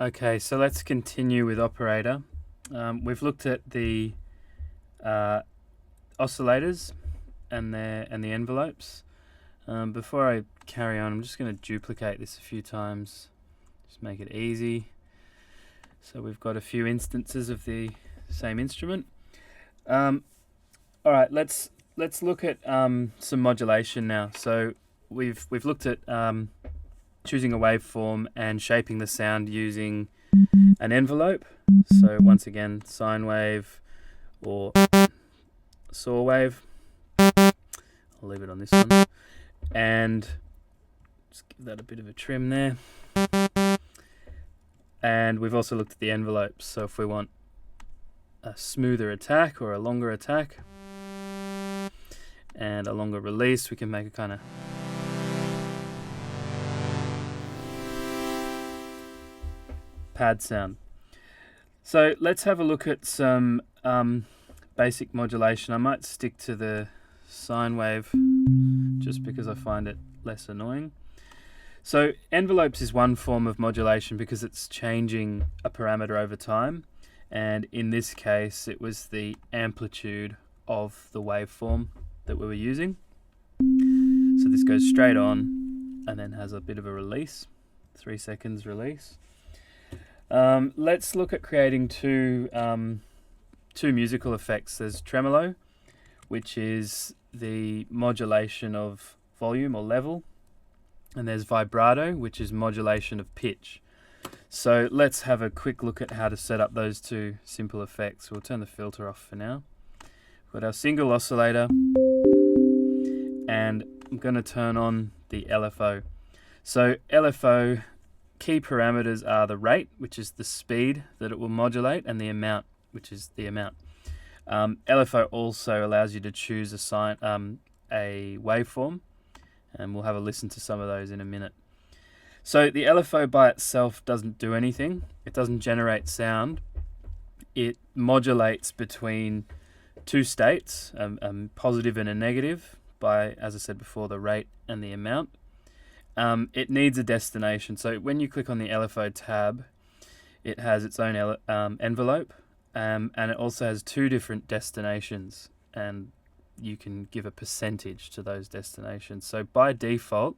Okay, so let's continue with operator. We've looked at the oscillators and the envelopes. Before I carry on, I'm just going to duplicate this a few times, just make it easy. So we've got a few instances of the same instrument. All right, let's look at some modulation now. So we've looked at choosing a waveform and shaping the sound using an envelope. So once again, sine wave or saw wave. I'll leave it on this one. And just give that a bit of a trim there. And we've also looked at the envelopes. So if we want a smoother attack or a longer attack and a longer release, we can make a kind of pad sound. So let's have a look at some basic modulation. I might stick to the sine wave just because I find it less annoying. So envelopes is one form of modulation because it's changing a parameter over time, and in this case it was the amplitude of the waveform that we were using. So this goes straight on and then has a bit of a release, 3 seconds release. Let's look at creating two musical effects. There's tremolo, which is the modulation of volume or level, and there's vibrato, which is modulation of pitch. So let's have a quick look at how to set up those two simple effects. We'll turn the filter off for now. We've got our single oscillator, and I'm going to turn on the LFO. So LFO key parameters are the rate, which is the speed that it will modulate, and the amount, which is the amount. LFO also allows you to choose a waveform, and we'll have a listen to some of those in a minute. So the LFO by itself doesn't do anything. It doesn't generate sound. It modulates between two states, a positive and a negative, by, as I said before, the rate and the amount. It needs a destination. So when you click on the LFO tab, it has its own envelope, and it also has two different destinations, and you can give a percentage to those destinations. So by default,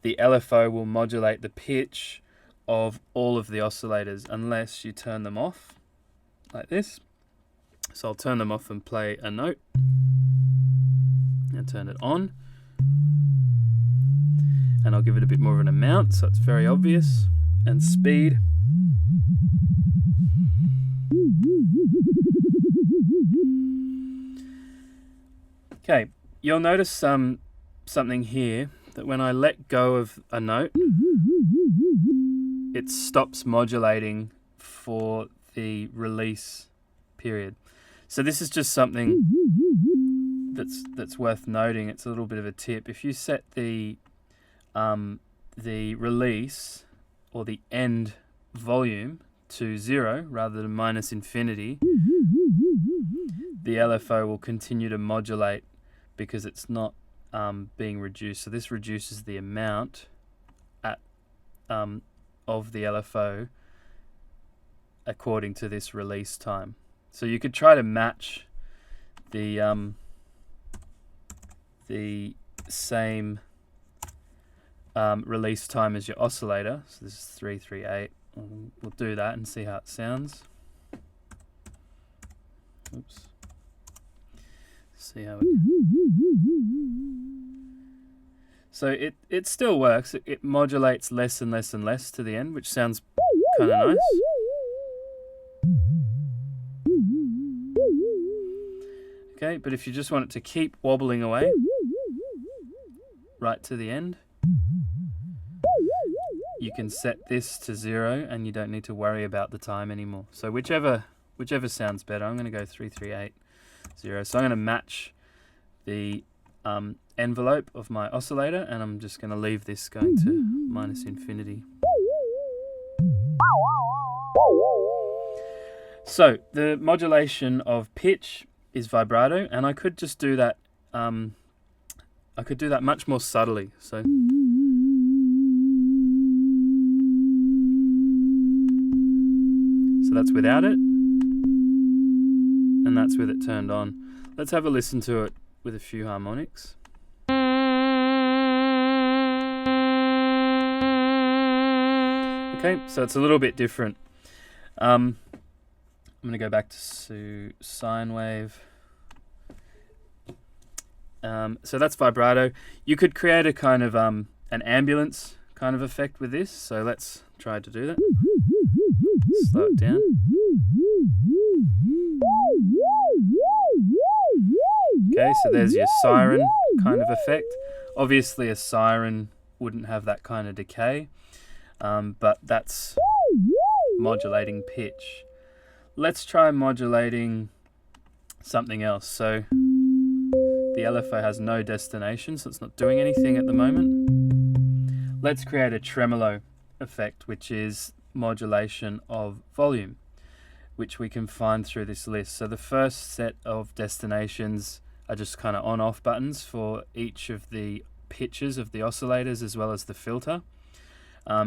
the LFO will modulate the pitch of all of the oscillators unless you turn them off, like this. So I'll turn them off and play a note, and turn it on. And I'll give it a bit more of an amount so it's very obvious, and speed. Okay, you'll notice something here, that when I let go of a note, it stops modulating for the release period. So this is just something that's worth noting. It's a little bit of a tip. If you set the release or the end volume to 0 rather than minus infinity, the LFO will continue to modulate because it's not being reduced. So this reduces the amount of the LFO according to this release time. So you could try to match the same release time as your oscillator. So this is 338. We'll do that and see how it sounds. Oops. See how it. So it still works. It modulates less and less and less to the end, which sounds kind of nice. Okay, but if you just want it to keep wobbling away right to the end, you can set this to 0 and you don't need to worry about the time anymore. So whichever sounds better. I'm going to go 338 0. So I'm going to match the envelope of my oscillator, and I'm just going to leave this going to minus infinity. So the modulation of pitch is vibrato, and I could just do that. I could do that much more subtly. So So that's without it, and that's with it turned on. Let's have a listen to it with a few harmonics. Okay, so it's a little bit different. I'm going to go back to sine wave. So that's vibrato. You could create a kind of an ambulance kind of effect with this. So let's try to do that. Slow it down. Okay, so there's your siren kind of effect. Obviously a siren wouldn't have that kind of decay, but that's modulating pitch. Let's try modulating something else. So the LFO has no destination, so it's not doing anything at the moment. Let's create a tremolo effect, which is modulation of volume, which we can find through this list. So the first set of destinations are just kind of on-off buttons for each of the pitches of the oscillators as well as the filter.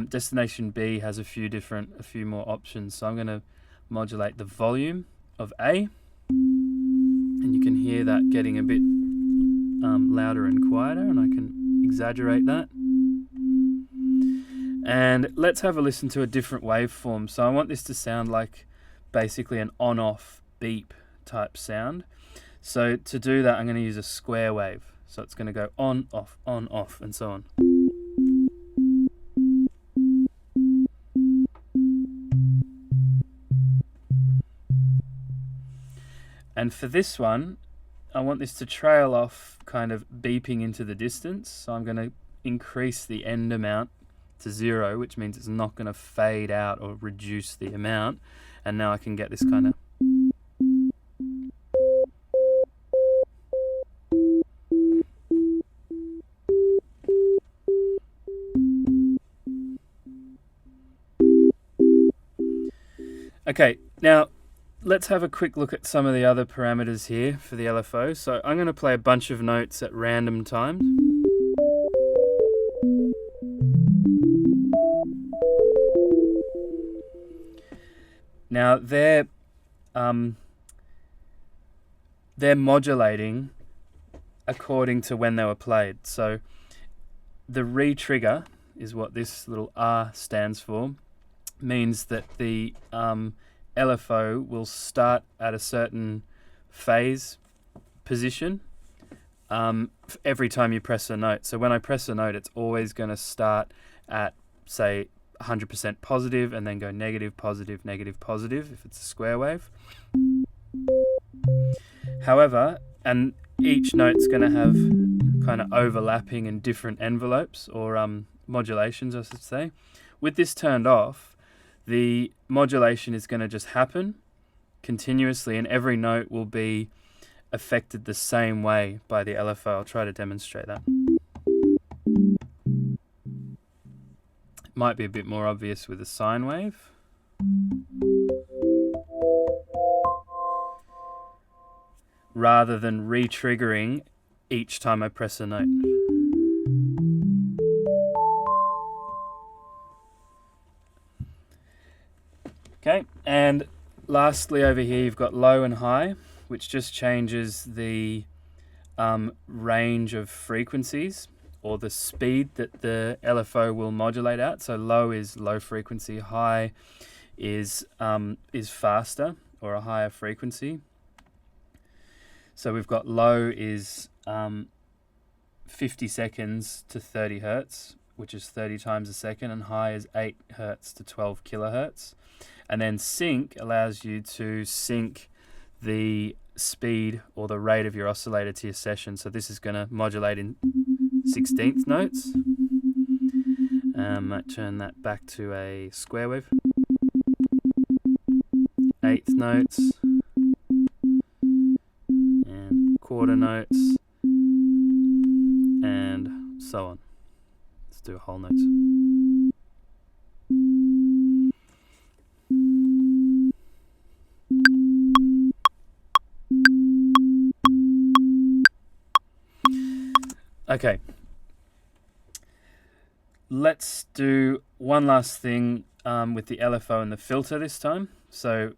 Destination B has a few more options. So I'm going to modulate the volume of A, and you can hear that getting a bit louder and quieter, and I can exaggerate that. And let's have a listen to a different waveform. So I want this to sound like basically an on-off beep type sound. So to do that, I'm going to use a square wave. So it's going to go on, off, and so on. And for this one, I want this to trail off, kind of beeping into the distance. So I'm going to increase the end amount to 0, which means it's not going to fade out or reduce the amount. And now I can get this kind of... Okay, now let's have a quick look at some of the other parameters here for the LFO. So I'm going to play a bunch of notes at random times. Now they're modulating according to when they were played. So the re-trigger is what this little R stands for. Means that the LFO will start at a certain phase position every time you press a note. So when I press a note, it's always going to start at, say, 100% positive and then go negative, positive, negative, positive if it's a square wave. However, and each note's going to have kind of overlapping and different envelopes or modulations, I should say. With this turned off, the modulation is going to just happen continuously, and every note will be affected the same way by the LFO. I'll try to demonstrate that. It might be a bit more obvious with a sine wave. Rather than re-triggering each time I press a note. Okay, and lastly over here you've got low and high, which just changes the range of frequencies or the speed that the LFO will modulate at. So low is low frequency, high is faster or a higher frequency. So we've got low is 50 seconds to 30 hertz, which is 30 times a second, and high is 8 hertz to 12 kilohertz. And then sync allows you to sync the speed or the rate of your oscillator to your session. So this is going to modulate in 16th notes. Might turn that back to a square wave. 8th notes. And quarter notes. And so on. Let's do whole notes. Okay, let's do one last thing with the LFO and the filter this time. So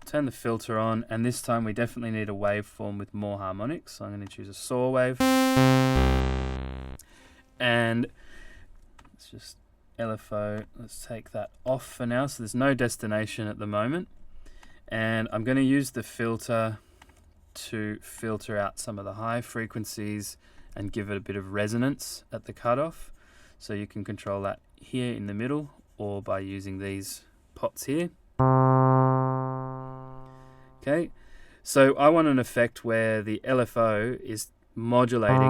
turn the filter on, and this time we definitely need a waveform with more harmonics. So I'm going to choose a saw wave, and let's just LFO. Let's take that off for now. So there's no destination at the moment, and I'm going to use the filter to filter out some of the high frequencies and give it a bit of resonance at the cutoff. So you can control that here in the middle, or by using these pots here. Okay, so I want an effect where the LFO is modulating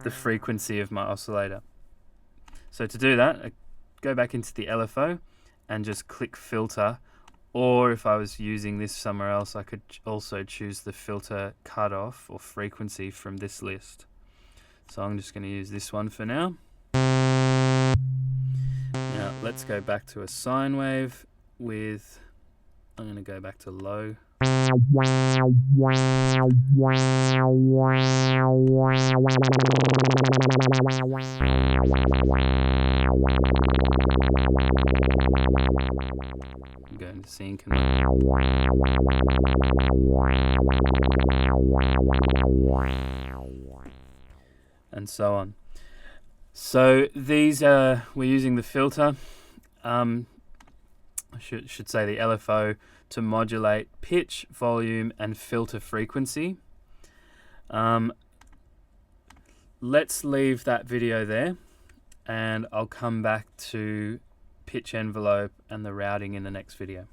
the frequency of my oscillator. So to do that, I go back into the LFO and just click filter, or if I was using this somewhere else, I could also choose the filter cutoff or frequency from this list. So I'm just going to use this one for now. Now let's go back to a sine wave with, I'm going to go back to low. I'm going to sync and so on. So these we're using the filter. I should say the LFO to modulate pitch, volume, and filter frequency. Let's leave that video there, and I'll come back to pitch envelope and the routing in the next video.